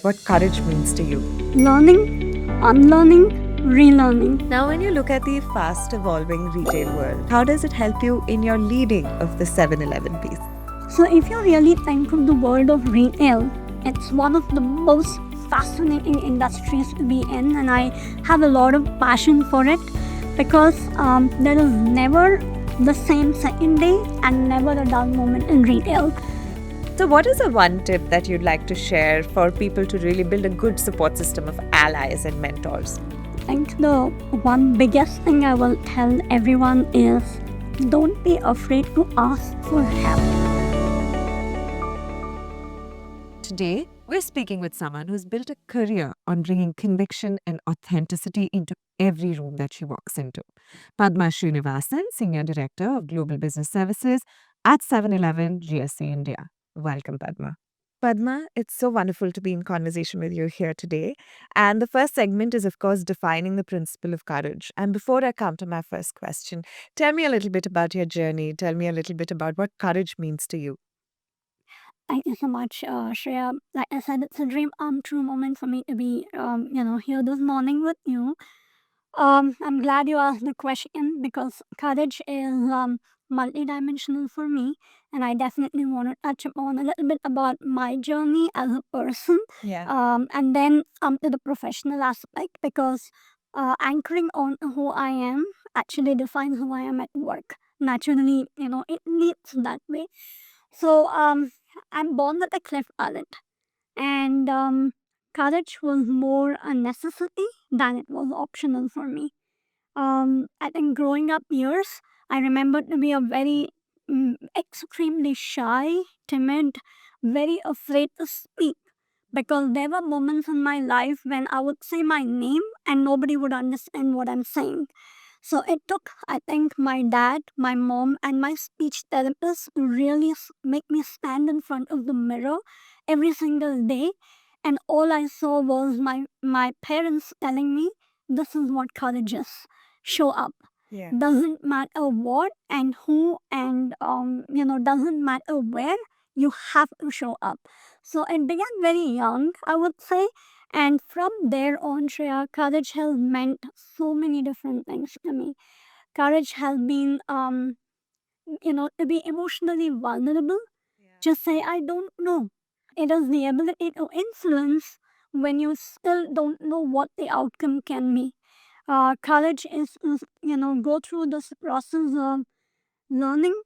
what courage means to you. Learning, unlearning, relearning. Now, when you look at the fast evolving retail world, how does it help you in your leading of the 7-Eleven piece? So, if you really think of the world of retail, it's one of the most fascinating industries to be in, and I have a lot of passion for it because there is never the same second day and never a dull moment in retail. So, what is the one tip that you'd like to share for people to really build a good support system of allies and mentors? I think the one biggest thing I will tell everyone is don't be afraid to ask for help. Today, we're speaking with someone who's built a career on bringing conviction and authenticity into every room that she walks into. Padma Srinivasan, Senior Director of Global Business Services at 7-Eleven GSC India. Welcome, Padma. Padma, it's so wonderful to be in conversation with you here today. And the first segment is, of course, defining the principle of courage. And before I come to my first question, tell me a little bit about your journey. Tell me a little bit about what courage means to you. Thank you so much, Shreya. Like I said, it's a dream true moment for me to be, here this morning with you. I'm glad you asked the question because courage is multidimensional for me, and I definitely want to touch upon a little bit about my journey as a person, Yeah. and then to the professional aspect because anchoring on who I am actually defines who I am at work. Naturally, it leads that way. So I'm born with a cleft palate, and courage was more a necessity than it was optional for me. I think growing up years, I remember to be a very extremely shy, timid, very afraid to speak because there were moments in my life when I would say my name and nobody would understand what I'm saying. So it took, I think, my dad, my mom, and my speech therapist to really make me stand in front of the mirror every single day. And all I saw was my parents telling me, this is what courage is. Show up. Yeah. Doesn't matter what and who and, doesn't matter where, you have to show up. So it began very young, I would say. And from there on, Shreya, courage has meant so many different things to me. Courage has been, to be emotionally vulnerable. Just say, I don't know. It is the ability to influence when you still don't know what the outcome can be. Courage is, go through this process of learning,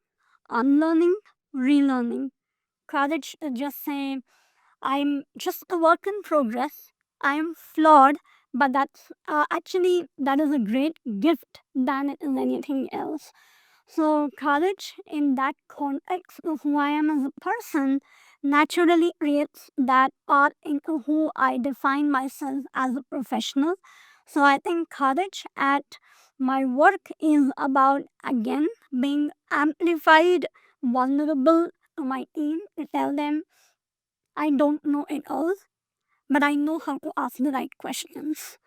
unlearning, relearning. Courage to just say, I'm just a work in progress. I am flawed, but that is a great gift than it is anything else. So courage in that context of who I am as a person naturally creates that part into who I define myself as a professional. So I think courage at my work is about again being amplified, vulnerable to my team to tell them I don't know it all, but I know how to ask the right questions.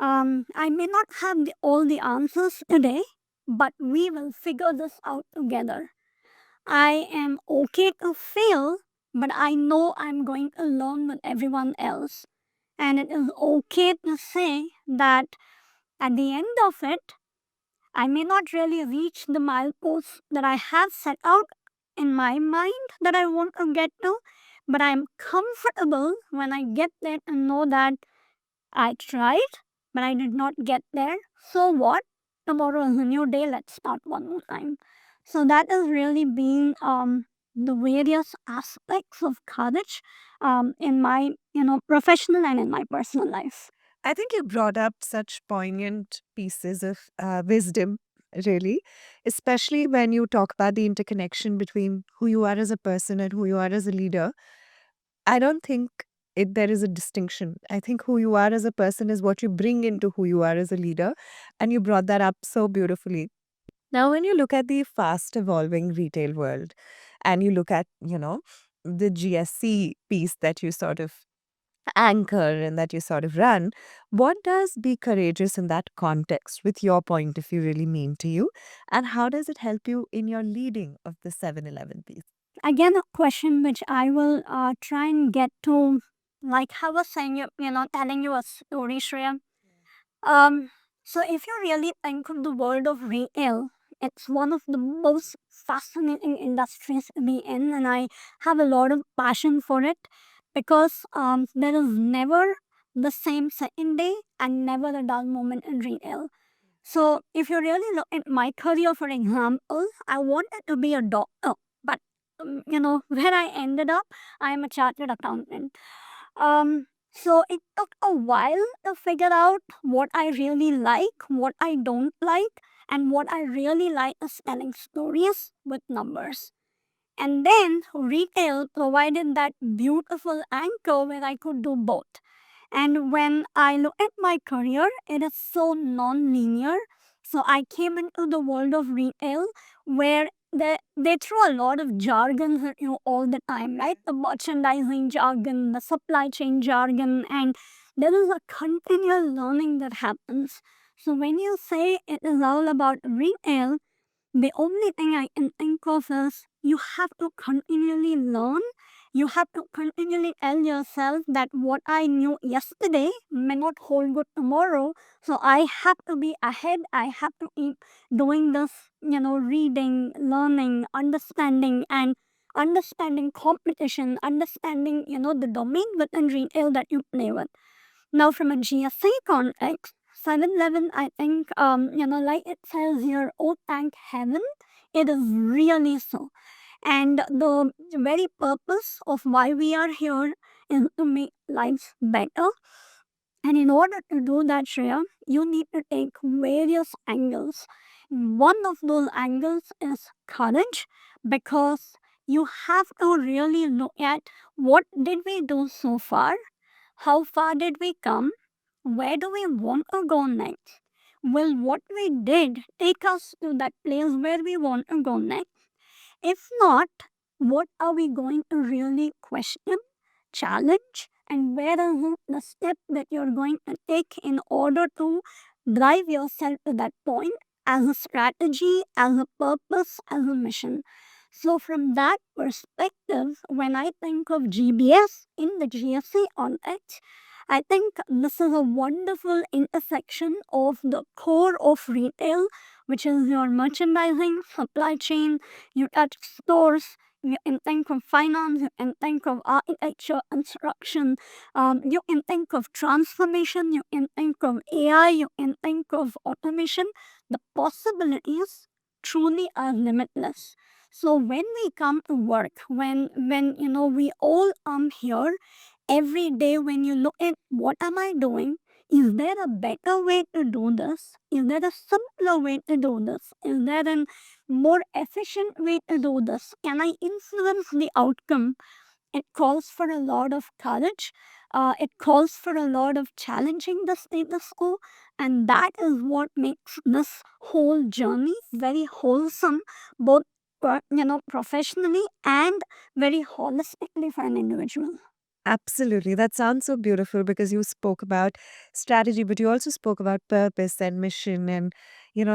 I may not have all the answers today, but we will figure this out together. I am okay to fail, but I know I'm going to learn with everyone else. And it is okay to say that at the end of it, I may not really reach the mileposts that I have set out in my mind that I want to get to, but I'm comfortable when I get there and know that I tried, but I did not get there. So what? Tomorrow is a new day. Let's start one more time. So that has really been the various aspects of courage in my professional and in my personal life. I think you brought up such poignant pieces of wisdom, really, especially when you talk about the interconnection between who you are as a person and who you are as a leader. I don't think there is a distinction. I think who you are as a person is what you bring into who you are as a leader. And you brought that up so beautifully. Now, when you look at the fast evolving retail world and you look at, the GSC piece that you sort of anchor and that you sort of run, what does be courageous in that context, with your point of view, really mean to you? And how does it help you in your leading of the 7-Eleven piece? Again, a question which I will try and get to Like I was saying, telling you a story, Shreya. Um, so if you really think of the world of retail, it's one of the most fascinating industries to be in, and I have a lot of passion for it because there is never the same second day and never a dull moment in retail. So if you really look at my career, for example, I wanted to be a doctor, but where I ended up, I am a chartered accountant. So it took a while to figure out what I really like, what I don't like, and what I really like is telling stories with numbers. And then retail provided that beautiful anchor where I could do both. And when I look at my career, it is so non-linear. So I came into the world of retail where they throw a lot of jargon at you all the time, right? The merchandising jargon, the supply chain jargon, and there is a continual learning that happens. So when you say it is all about retail, the only thing I can think of is you have to continually learn. You have to continually tell yourself that what I knew yesterday may not hold good tomorrow. So I have to be ahead. I have to keep doing this, reading, learning, understanding competition, understanding, the domain within retail that you play with. Now, from a GSA context, 7-Eleven, I think, like it says here, old tank heaven, it is really so. And the very purpose of why we are here is to make lives better. And in order to do that, Shreya, you need to take various angles. One of those angles is courage, because you have to really look at what did we do so far, how far did we come? Where do we want to go next? Will what we did take us to that place where we want to go next? If not, what are we going to really question, challenge, and where is the step that you're going to take in order to drive yourself to that point as a strategy, as a purpose, as a mission? So, from that perspective, when I think of GBS in the GSC context, I think this is a wonderful intersection of the core of retail, which is your merchandising, supply chain, you touch stores, you can think of finance, you can think of architecture, construction, you can think of transformation, you can think of AI, you can think of automation. The possibilities truly are limitless. So when we come to work, when we all come here every day, when you look at what am I doing, is there a better way to do this? Is there a simpler way to do this? Is there a more efficient way to do this? Can I influence the outcome? It calls for a lot of courage. It calls for a lot of challenging the status quo. And that is what makes this whole journey very wholesome, both professionally and very holistically for an individual. Absolutely. That sounds so beautiful because you spoke about strategy, but you also spoke about purpose and mission and,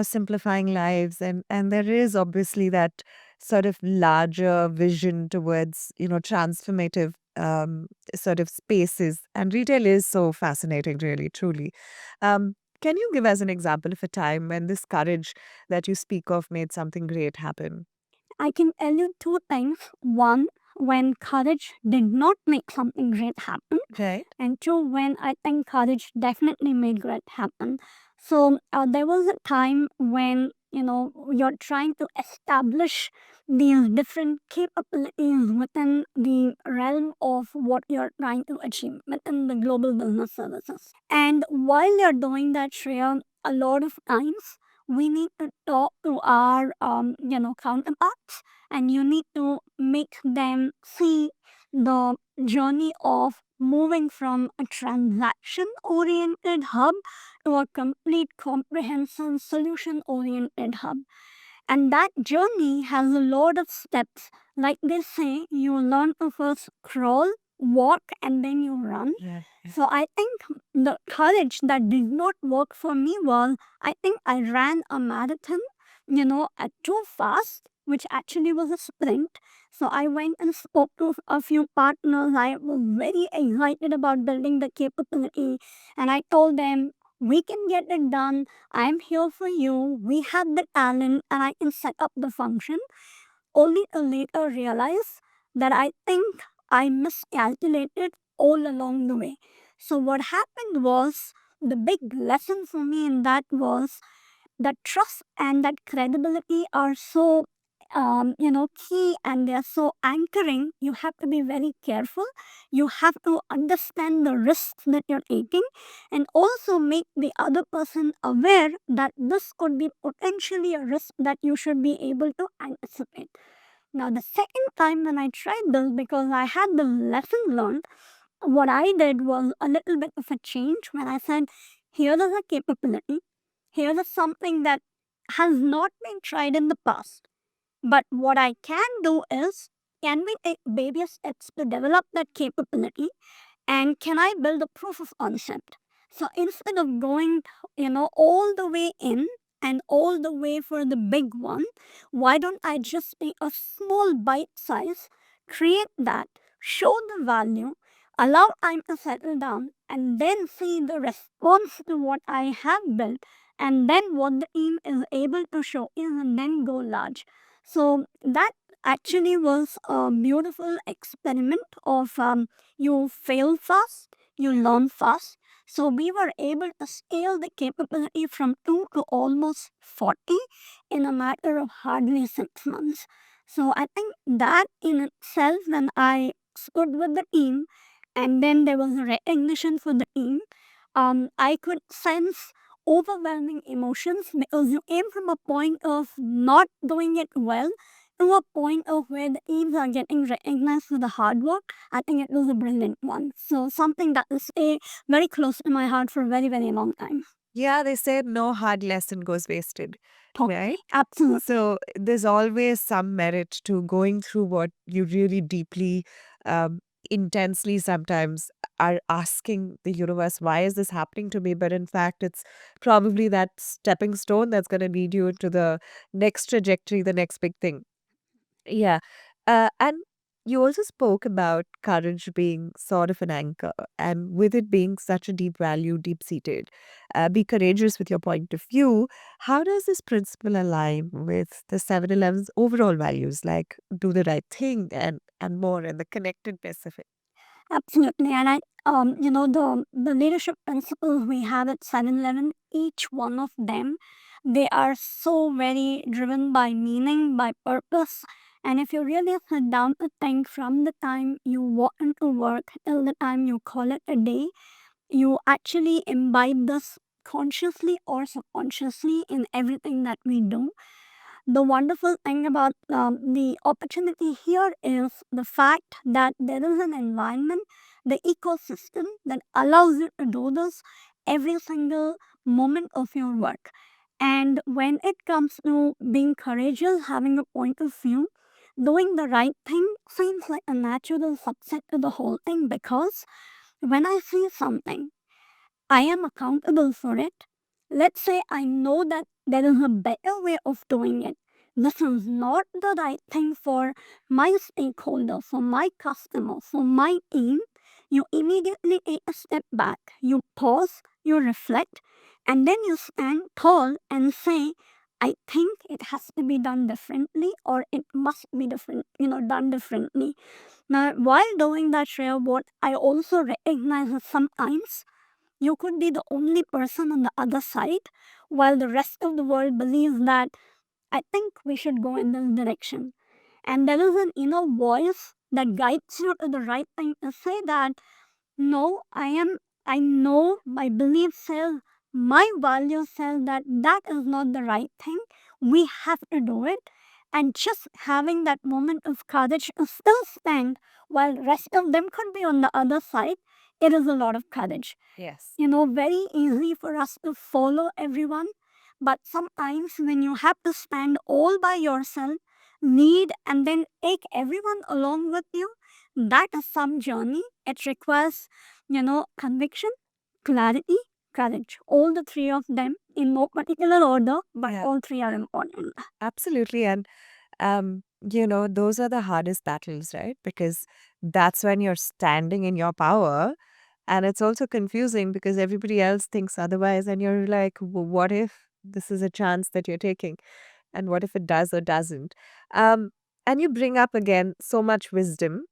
simplifying lives. And there is obviously that sort of larger vision towards, transformative sort of spaces. And retail is so fascinating, really, truly. Can you give us an example of a time when this courage that you speak of made something great happen? I can tell you two things. One, when courage did not make something great happen, Right. and two, when I think courage definitely made great happen. So there was a time when you're trying to establish these different capabilities within the realm of what you're trying to achieve within the global business services. And while you're doing that, Shreya, a lot of times we need to talk to our counterparts, and you need to make them see the journey of moving from a transaction oriented hub to a complete comprehensive solution oriented hub. And that journey has a lot of steps. Like they say, you learn to first crawl, walk, and then you run. Right. So I think the courage that did not work for me was, I think I ran a marathon, at too fast, which actually was a sprint. So I went and spoke to a few partners. I was very excited about building the capability, and I told them, we can get it done. I'm here for you. We have the talent, and I can set up the function. Only to later realize that I think I miscalculated all along the way. So, what happened was, the big lesson for me in that was that trust and that credibility are so key, and they're so anchoring. You have to be very careful. You have to understand the risks that you're taking, and also make the other person aware that this could be potentially a risk that you should be able to anticipate. Now, the second time when I tried this, because I had the lesson learned, what I did was a little bit of a change when I said, here is a capability, here is something that has not been tried in the past. But what I can do is, can we take baby steps to develop that capability? And can I build a proof of concept? So instead of going, all the way in and all the way for the big one, why don't I just take a small bite size, create that, show the value, allow time to settle down, and then see the response to what I have built, and then what the team is able to show is, and then go large. So that actually was a beautiful experiment of you fail fast, you learn fast. So we were able to scale the capability from 2 to almost 40 in a matter of hardly 6 months. So I think that in itself, when I stood with the team and then there was a recognition for the team, I could sense overwhelming emotions, because you came from a point of not doing it well to a point of where the teams are getting recognized for the hard work. I think it was a brilliant one. So something that will stay very close to my heart for a very, very long time. Yeah, they said no hard lesson goes wasted, Totally. right? Absolutely. So there's always some merit to going through what you really deeply, um, intensely sometimes are asking the universe, why is this happening to me? But in fact, it's probably that stepping stone that's going to lead you into the next trajectory, the next big thing. Yeah. And you also spoke about courage being sort of an anchor, and with it being such a deep value, deep seated. Be courageous with your point of view. How does this principle align with the 7-Eleven's overall values, like do the right thing and more, and the connectedness of it? Absolutely. And the leadership principles we have at 7-Eleven, each one of them, they are so very driven by meaning, by purpose. And if you really sit down to think, from the time you walk into work till the time you call it a day, you actually imbibe this consciously or subconsciously in everything that we do. The wonderful thing about the opportunity here is the fact that there is an environment, the ecosystem that allows you to do this every single moment of your work. And when it comes to being courageous, having a point of view, doing the right thing seems like a natural subset to the whole thing, because when I see something, I am accountable for it. Let's say I know that there is a better way of doing it. This is not the right thing for my stakeholder, for my customer, for my team. You immediately take a step back. You pause, you reflect, and then you stand tall and say, I think it has to be done differently, or it must be done differently. Now, while doing that, Shreya, what I also recognize is sometimes you could be the only person on the other side, while the rest of the world believes that, I think we should go in this direction. And there is an inner voice that guides you to the right thing to say that, no, I know my belief says, my value says that that is not the right thing. We have to do it. And just having that moment of courage to still stand while the rest of them could be on the other side, it is a lot of courage. Yes. Very easy for us to follow everyone. But sometimes when you have to stand all by yourself, lead, and then take everyone along with you, that is some journey. It requires, conviction, clarity, courage. All the three of them in no particular order, but Yeah, all three are important. absolutely. And Those are the hardest battles, right? Because that's when you're standing in your power. And it's also confusing because everybody else thinks otherwise. And you're like, what if this is a chance that you're taking? And what if it does or doesn't? Um, and you bring up again so much wisdom.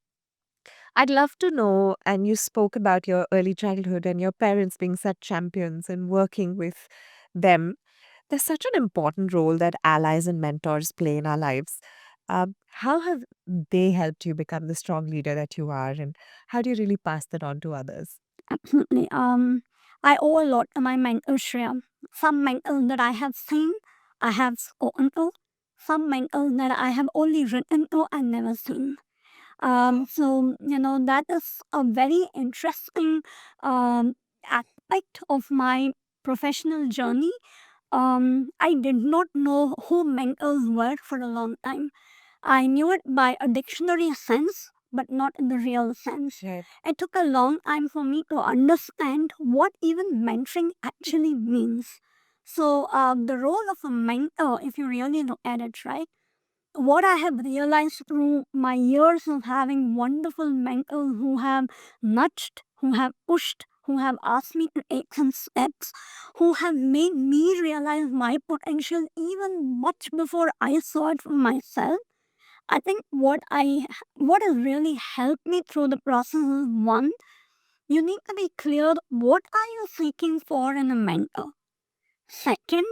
I'd love to know, and you spoke about your early childhood and your parents being such champions and working with them. There's such an important role that allies and mentors play in our lives. How have they helped you become the strong leader that you are, and how do you really pass that on to others? Absolutely. I owe a lot to my mentors, Shreya. Some mentors that I have seen, I have spoken to. Some mentors that I have only written to and never seen. That is a very interesting aspect of my professional journey. I did not know who mentors were for a long time. I knew it by a dictionary sense, but not in the real sense. Right. It took a long time for me to understand what even mentoring actually means. So, the role of a mentor, if you really look at it, right? What I have realized through my years of having wonderful mentors who have nudged, who have pushed, who have asked me to take some steps, who have made me realize my potential even much before I saw it for myself. I think what has really helped me through the process is one, you need to be clear what are you seeking for in a mentor. Second,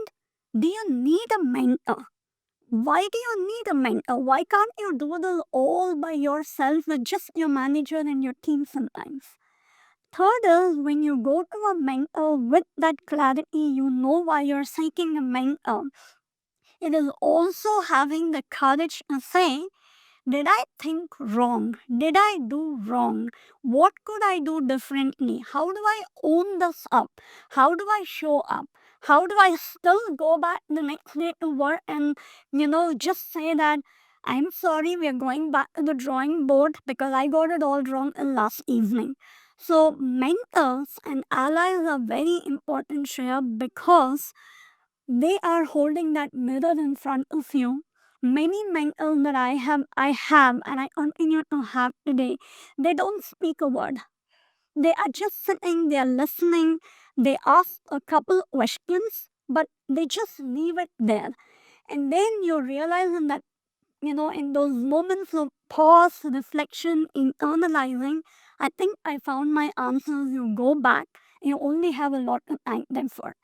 do you need a mentor? Why do you need a mentor? Why can't you do this all by yourself with just your manager and your team sometimes? Third is when you go to a mentor with that clarity, you know why you're seeking a mentor. It is also having the courage to say, did I think wrong? Did I do wrong? What could I do differently? How do I own this up? How do I show up? How do I still go back the next day to work and, just say that I'm sorry, we're going back to the drawing board because I got it all wrong last evening. So, mentors and allies are very important, Shreya, because they are holding that mirror in front of you. Many mentors that I have and I continue to have today, they don't speak a word. They are just sitting, they are listening, they ask a couple questions, but they just leave it there. And then you realize in that, in those moments of pause, reflection, internalizing, I think I found my answers. You go back, you only have a lot to thank them for.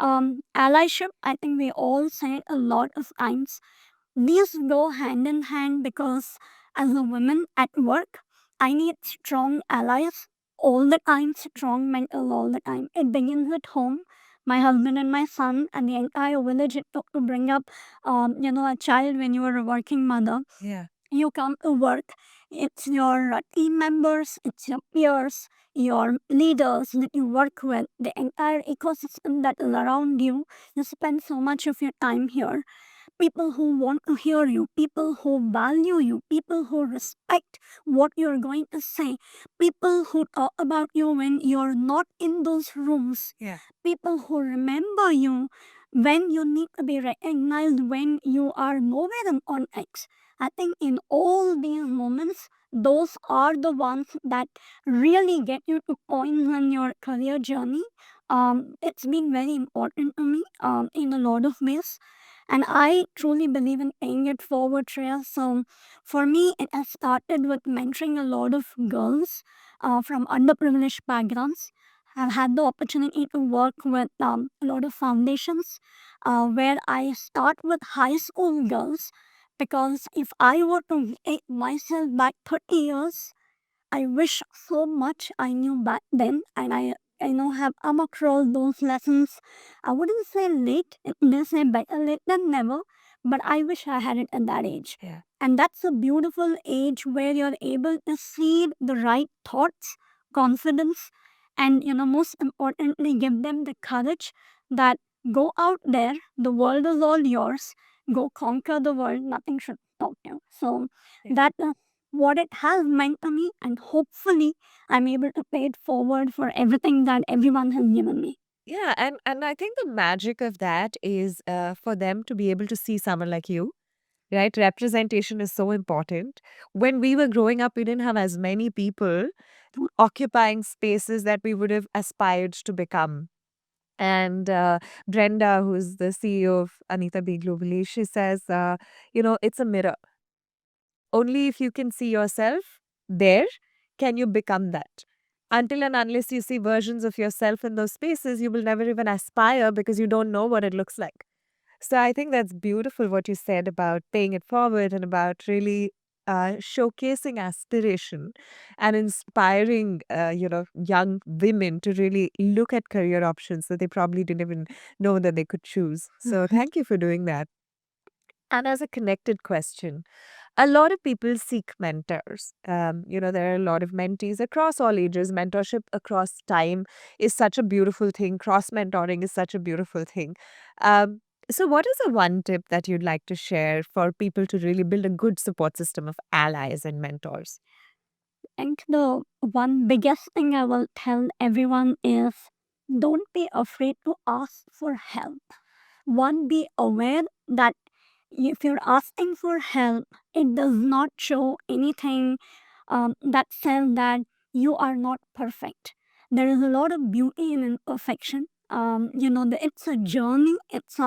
Allyship, I think we all say it a lot of times. These go hand in hand because as a woman at work, I need strong allies all the time, strong mentors all the time. It begins at home. My husband and my son and the entire village it took to bring up, a child when you were a working mother. Yeah. You come to work, it's your team members, it's your peers, your leaders that you work with, the entire ecosystem that is around you. You spend so much of your time here. People who want to hear you, people who value you, people who respect what you're going to say, people who talk about you when you're not in those rooms, Yeah. people who remember you when you need to be recognized when you are nowhere in context. I think in all these moments, those are the ones that really get you to points in your career journey. It's been very important to me in a lot of ways. And I truly believe in paying it forward, Shreya. So for me, it has started with mentoring a lot of girls from underprivileged backgrounds. I've had the opportunity to work with a lot of foundations where I start with high school girls because if I were to take myself back 30 years, I wish so much I knew back then, and I have come across those lessons. I wouldn't say late, they say better late than never, but I wish I had it at that age. Yeah. And that's a beautiful age where you're able to seed the right thoughts, confidence, and most importantly, give them the courage that go out there, the world is all yours, go conquer the world, nothing should stop you. So Yeah. that what it has meant to me, and hopefully I'm able to pay it forward for everything that everyone has given me. Yeah, and I think the magic of that is for them to be able to see someone like you, right? Representation is so important. When we were growing up, we didn't have as many people occupying spaces that we would have aspired to become. And Brenda, who's the CEO of Anita B Globally, she says, it's a mirror. Only if you can see yourself there can you become that. Until and unless you see versions of yourself in those spaces, you will never even aspire because you don't know what it looks like. So I think that's beautiful what you said about paying it forward and about really showcasing aspiration and inspiring, young women to really look at career options that they probably didn't even know that they could choose. So thank you for doing that. And as a connected question, a lot of people seek mentors. There are a lot of mentees across all ages. Mentorship across time is such a beautiful thing. Cross mentoring is such a beautiful thing. Um, so, what is the one tip that you'd like to share for people to really build a good support system of allies and mentors? think the one biggest thing I will tell everyone is don't be afraid to ask for help. One, be aware that if you're asking for help, it does not show anything that says that you are not perfect. There is a lot of beauty in imperfection. It's a journey, it's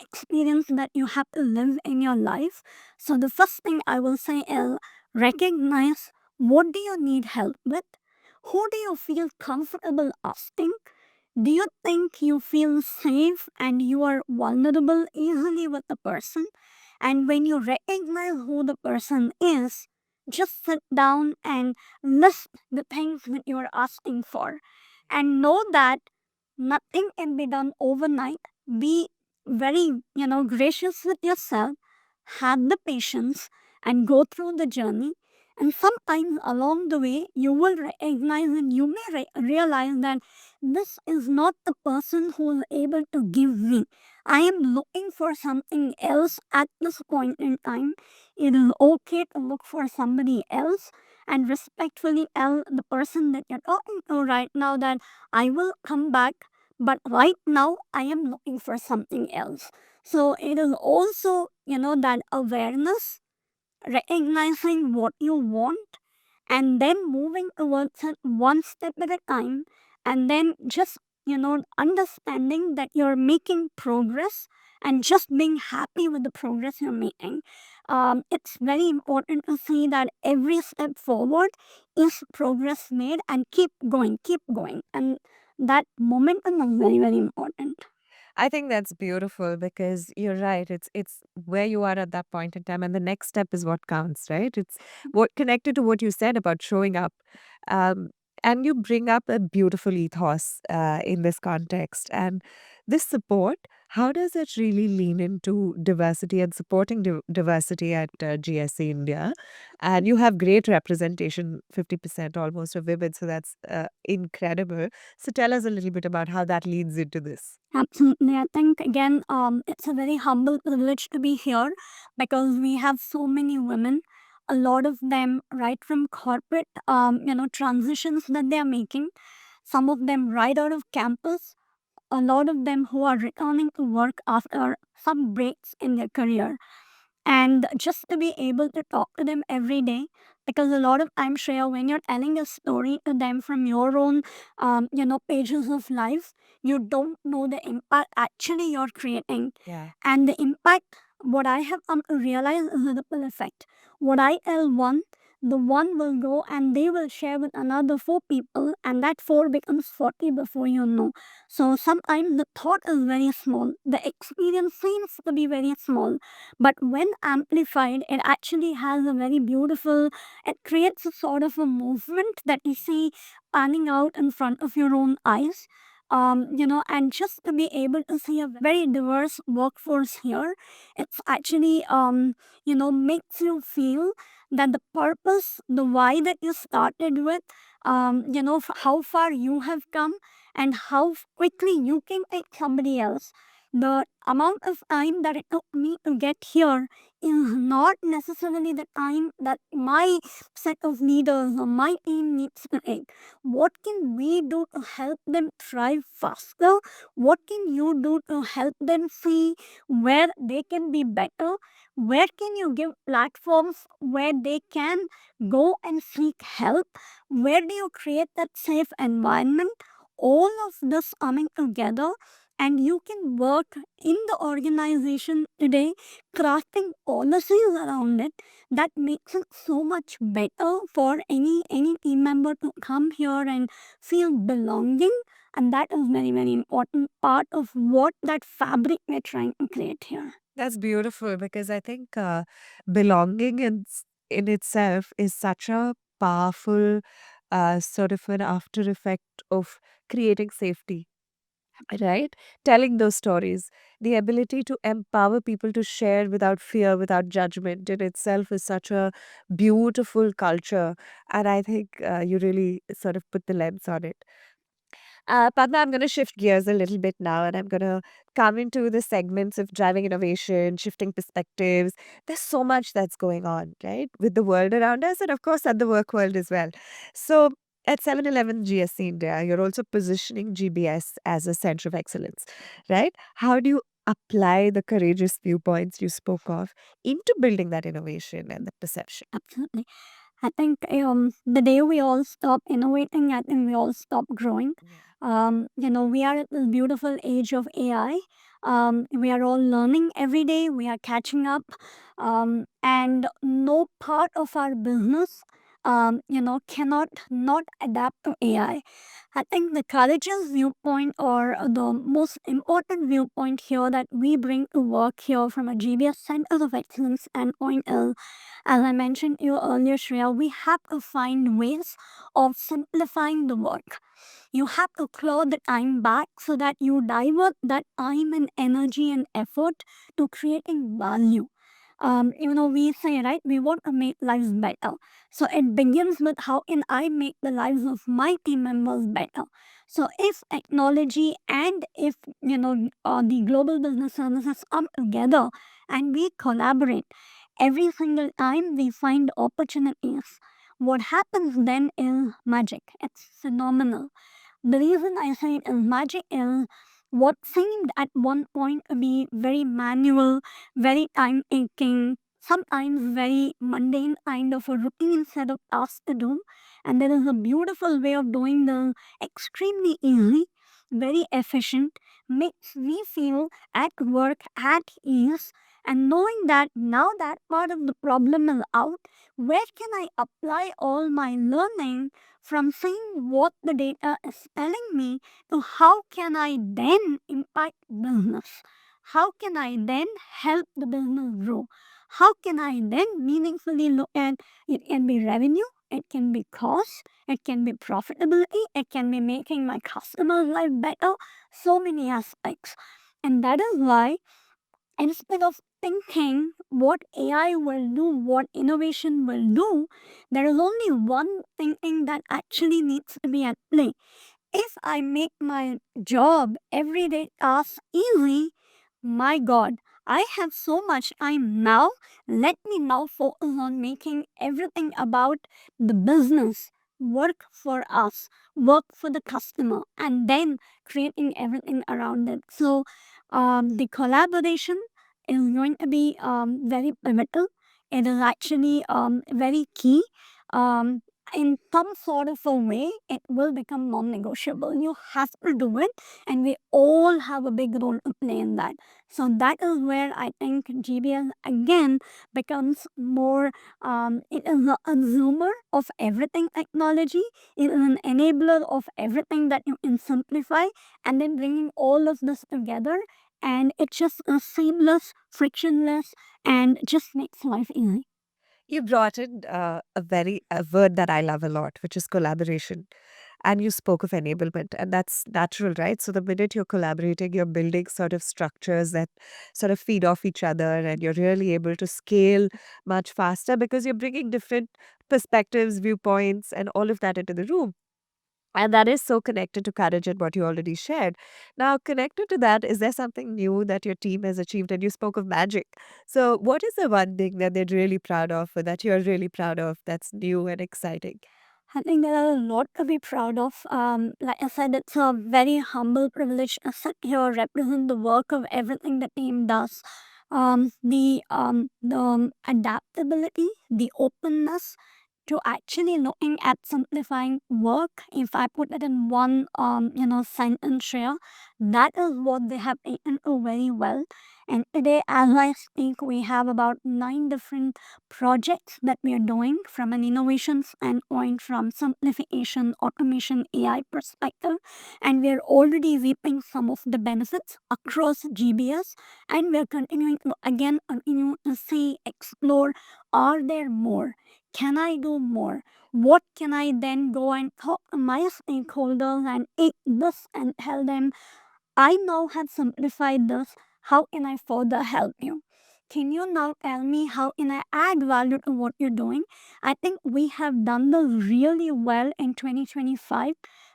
experience that you have to live in your life. So the first thing I will say is recognize what do you need help with, who do you feel comfortable asking, do you think you feel safe and you are vulnerable easily with the person? And when you recognize who the person is, just sit down and list the things that you are asking for. And know that nothing can be done overnight. Be very, gracious with yourself. Have the patience and go through the journey. And sometimes along the way, you will recognize and you may realize that this is not the person who is able to give me. I am looking for something else at this point in time. It is okay to look for somebody else and respectfully tell the person that you're talking to right now that I will come back, but right now I am looking for something else. So it is also, that awareness, recognizing what you want, and then moving towards it one step at a time, and then just, understanding that you're making progress and just being happy with the progress you're making. It's very important to see that every step forward is progress made, and keep going. And that momentum is very, very important. I think that's beautiful because you're right. It's where you are at that point in time, and the next step is what counts, right? It's what connected to what you said about showing up, um, and you bring up a beautiful ethos in this context. And this support, how does it really lean into diversity and supporting diversity at GSC India? And you have great representation, 50% almost of women, so that's incredible. So tell us a little bit about how that leads into this. Absolutely. I think again, it's a very humble privilege to be here because we have so many women. A lot of them right from corporate, transitions that they are making. Some of them right out of campus. A lot of them who are returning to work after some breaks in their career, and just to be able to talk to them every day, because a lot of times, Shreya, when you're telling a story to them from your own pages of life, you don't know the impact actually you're creating. Yeah. And the impact, what I have come to realize, is a ripple effect. What I tell one, the one will go and they will share with another four people, and that four becomes 40 before you know. So sometimes the thought is very small, the experience seems to be very small, but when amplified, it actually has a very beautiful, it creates a sort of a movement that you see panning out in front of your own eyes. And just to be able to see a very diverse workforce here, it's actually, makes you feel that the purpose, the why that you started with, how far you have come and how quickly you can take somebody else. The amount of time that it took me to get here is not necessarily the time that my set of leaders or my team needs to take. What can we do to help them thrive faster? What can you do to help them see where they can be better? Where can you give platforms where they can go and seek help? Where do you create that safe environment? All of this coming together, and you can work in the organization today crafting policies around it that makes it so much better for any team member to come here and feel belonging. And that is very important part of what that fabric we're trying to create here. That's beautiful because I think belonging in itself is such a powerful sort of an after effect of creating safety, right? Telling those stories, the ability to empower people to share without fear, without judgment in itself is such a beautiful culture. And I think you really sort of put the lens on it. Padma, I'm going to shift gears a little bit now and I'm going to come into the segments of driving innovation, shifting perspectives. There's so much that's going on, right, with the world around us and, of course, at the work world as well. So, at 7-Eleven GSC India, you're also positioning GBS as a center of excellence, right? How do you apply the courageous viewpoints you spoke of into building that innovation and the perception? Absolutely. I think the day we all stop innovating, I think we all stop growing. Yeah. We are at this beautiful age of AI. We are all learning every day. We are catching up, and no part of our business, cannot not adapt to AI. I think the courageous viewpoint or the most important viewpoint here that we bring to work here from a GBS Center of Excellence standpoint is, as I mentioned you earlier, Shreya, we have to find ways of simplifying the work. You have to claw the time back so that you divert that time and energy and effort to creating value. We say, right, we want to make lives better. So it begins with how can I make the lives of my team members better. So if technology and if, the global business services come together and we collaborate, every single time we find opportunities, what happens then is magic. It's phenomenal. The reason I say it is magic is what seemed at one point to be very manual, very time taking, sometimes very mundane kind of a routine set of tasks to do. And there is a beautiful way of doing them extremely easy, very efficient, makes me feel at work at ease. And knowing that now that part of the problem is out, where can I apply all my learning from seeing what the data is telling me to how can I then impact business? How can I then help the business grow? How can I then meaningfully look at it? Can be revenue, it can be cost, it can be profitability, it can be making my customer's life better, so many aspects. And that is why instead of thinking what AI will do, what innovation will do, there is only one thinking that actually needs to be at play. If I make my job, everyday tasks easy, my God, I have so much time now. Let me now focus on making everything about the business work for us, work for the customer, and then creating everything around it. So, the collaboration is going to be very pivotal. It is actually very key. Um, in some sort of a way, it will become non negotiable. You have to do it, and we all have a big role to play in that. So, that is where I think GBS again becomes more, it is a consumer of everything technology, it is an enabler of everything that you can simplify, and then bringing all of this together. And it's just a seamless, frictionless, and just makes life easy. You brought in a word that I love a lot, which is collaboration. And you spoke of enablement, and that's natural, right? So the minute you're collaborating, you're building sort of structures that sort of feed off each other, and you're really able to scale much faster because you're bringing different perspectives, viewpoints, and all of that into the room. And that is so connected to courage and what you already shared. Now, connected to that, is there something new that your team has achieved? And you spoke of magic. So, what is the one thing that they're really proud of, or that you're really proud of, that's new and exciting? I think there are a lot to be proud of. Like I said, it's a very humble privilege to sit here, represent the work of everything the team does. The adaptability, the openness to actually looking at simplifying work. If I put it in one, sentence here, that is what they have taken to very well. And today, as I speak, we have about 9 different projects that we are doing from an innovation standpoint, from simplification, automation, AI perspective. And we are already reaping some of the benefits across GBS. And we are continuing to again continue to see, explore, are there more? Can I do more? What can I then go and talk to my stakeholders and take this and tell them, I now have simplified this. How can I further help you? Can you now tell me how can I add value to what you're doing? I think we have done this really well in 2025.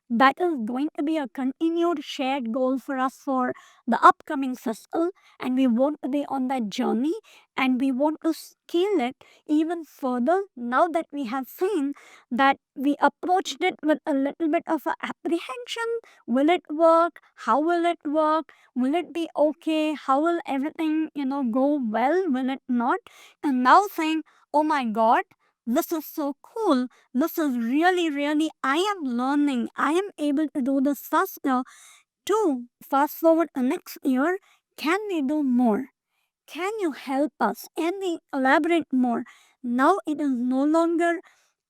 That is going to be a continued shared goal for us for the upcoming fiscal, and we want to be on that journey, and we want to scale it even further now that we have seen that we approached it with a little bit of a apprehension. Will it work? How will it work? Will it be okay? How will everything, go well? Will it not? And now saying, oh my God, this is so cool. This is really, really, I am learning. I am able to do this faster. Too, fast forward to next year, can we do more? Can you help us? Can we elaborate more? Now it is no longer,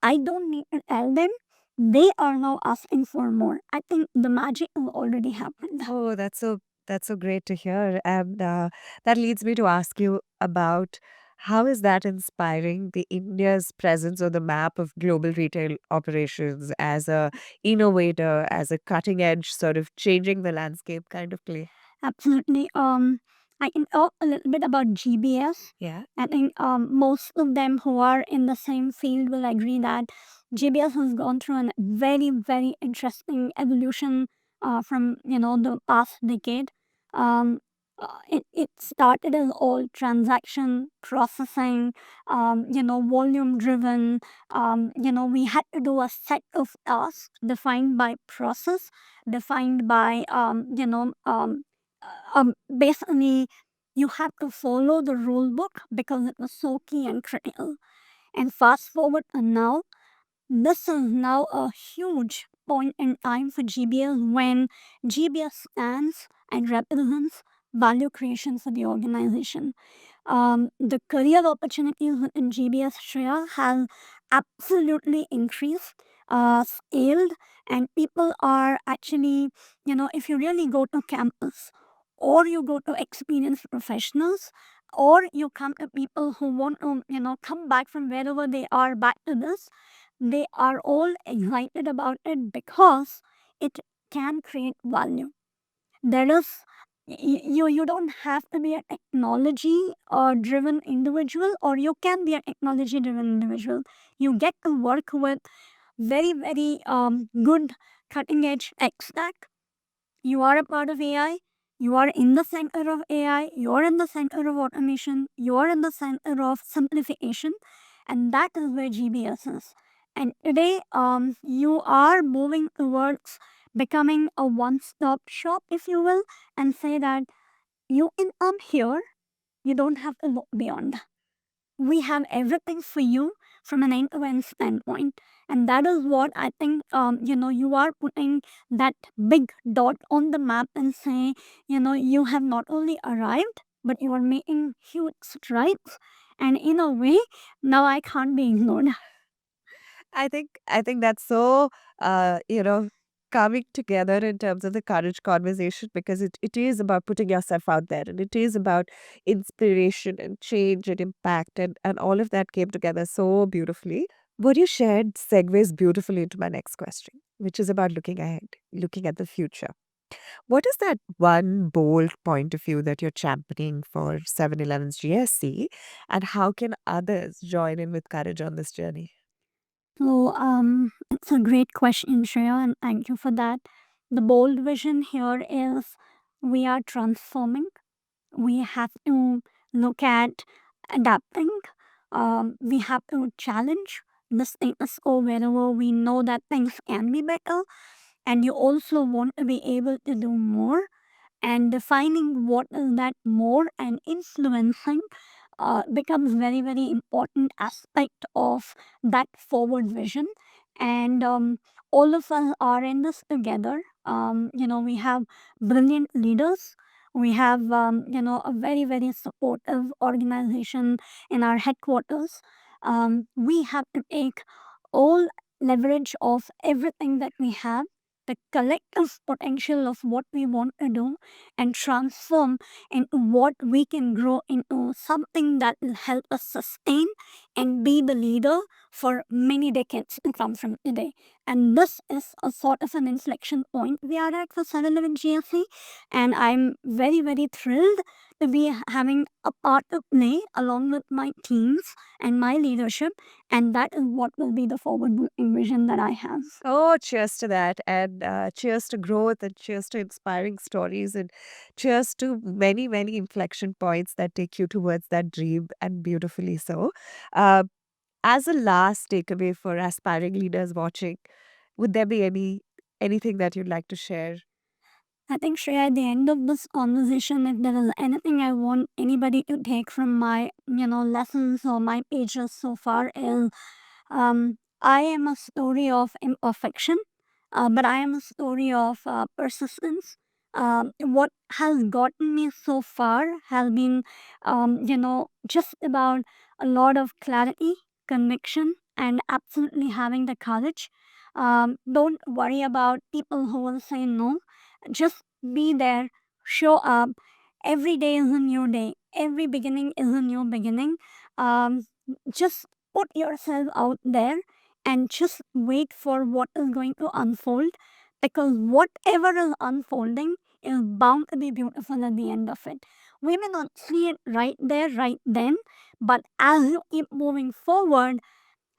I don't need to tell them. They are now asking for more. I think the magic has already happened. Oh, that's so great to hear. And that leads me to ask you about how is that inspiring the India's presence on the map of global retail operations as a innovator, as a cutting edge, sort of changing the landscape kind of play? Absolutely. I can talk a little bit about GBS. Yeah. I think most of them who are in the same field will agree that GBS has gone through a very, very interesting evolution from the past decade. Um, it started as all transaction processing, volume driven. We had to do a set of tasks defined by process, defined by basically you have to follow the rule book because it was so key and critical. And fast forward to now, this is now a huge point in time for GBS when GBS stands and represents value creation for the organization. The career opportunities within GBS Shreya has absolutely increased, scaled, and people are actually, if you really go to campus or you go to experienced professionals or you come to people who want to, come back from wherever they are back to this, they are all excited about it because it can create value. There is you don't have to be a technology driven individual, or you can be a technology driven individual. You get to work with very, very good cutting edge tech stack. You are a part of AI. You are in the center of AI. You are in the center of automation. You are in the center of simplification. And that is where GBS is. And today, you are moving towards becoming a one stop shop, if you will, and say that you can come here, you don't have to look beyond. We have everything for you from an end-to-end standpoint, and that is what I think you are putting that big dot on the map and say, you have not only arrived but you are making huge strides, and in a way now I can't be ignored. I think that's so coming together in terms of the courage conversation, because it is about putting yourself out there, and it is about inspiration and change and impact, and all of that came together so beautifully. What you shared segues beautifully into my next question, which is about looking ahead, looking at the future. What is that one bold point of view that you're championing for 7-Eleven's GSC, and how can others join in with courage on this journey? So, it's a great question, Shreya, and thank you for that. The bold vision here is we are transforming. We have to look at adapting. We have to challenge the status quo wherever we know that things can be better. And you also want to be able to do more, and defining what is that more and influencing becomes very very important aspect of that forward vision. And all of us are in this together. We have brilliant leaders. We have a very very supportive organization in our headquarters. We have to take all leverage of everything that we have, the collective potential of what we want to do, and transform into what we can grow into something that will help us sustain and be the leader for many decades to come from today. And this is a sort of an inflection point we are at for 711 GSC. And I'm very, very thrilled to be having a part to play along with my teams and my leadership. And that is what will be the forward moving vision that I have. Oh, cheers to that. And cheers to growth and cheers to inspiring stories and cheers to many, many inflection points that take you towards that dream and beautifully so. Uh, as a last takeaway for aspiring leaders watching, would there be anything that you'd like to share? I think, Shreya, at the end of this conversation, if there is anything I want anybody to take from my, lessons or my pages so far is I am a story of imperfection, but I am a story of persistence. What has gotten me so far has been, just about a lot of clarity, conviction, and absolutely having the courage. Don't worry about people who will say no. Just be there, show up. Every day is a new day. Every beginning is a new beginning. Just put yourself out there and just wait for what is going to unfold, because whatever is unfolding is bound to be beautiful at the end of it. We may not see it right there, right then, but as you keep moving forward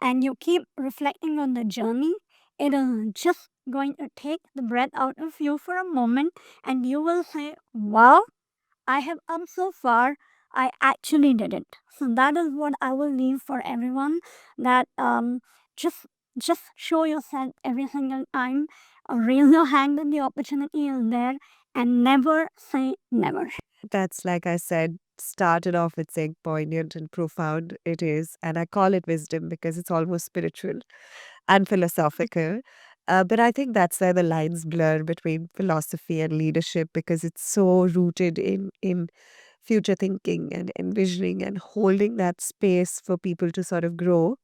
and you keep reflecting on the journey, it is just going to take the breath out of you for a moment, and you will say, wow, I have come so far. I actually did it. So that is what I will leave for everyone. That just just show yourself every single time. Raise your hand when the opportunity is there, and never say never. That's like I said, started off with saying poignant and profound it is. And I call it wisdom because it's almost spiritual and philosophical. But I think that's where the lines blur between philosophy and leadership because it's so rooted in future thinking and envisioning and holding that space for people to sort of grow.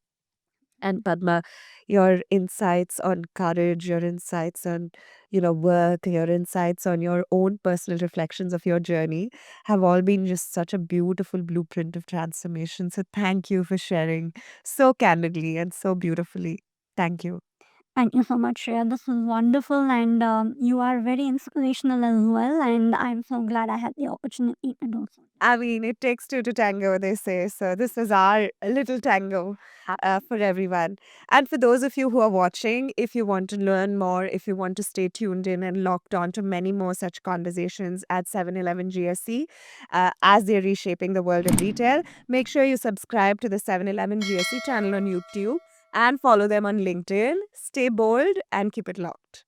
And Padma, your insights on courage, your insights on, work, your insights on your own personal reflections of your journey have all been just such a beautiful blueprint of transformation. So thank you for sharing so candidly and so beautifully. Thank you. Thank you so much, Shreya. This was wonderful, and you are very inspirational as well. And I'm so glad I had the opportunity to do so. I mean, it takes two to tango, they say. So this is our little tango for everyone. And for those of you who are watching, if you want to learn more, if you want to stay tuned in and locked on to many more such conversations at 711 GSC as they're reshaping the world of retail, make sure you subscribe to the 711 GSC channel on YouTube and follow them on LinkedIn. Stay bold and keep it locked.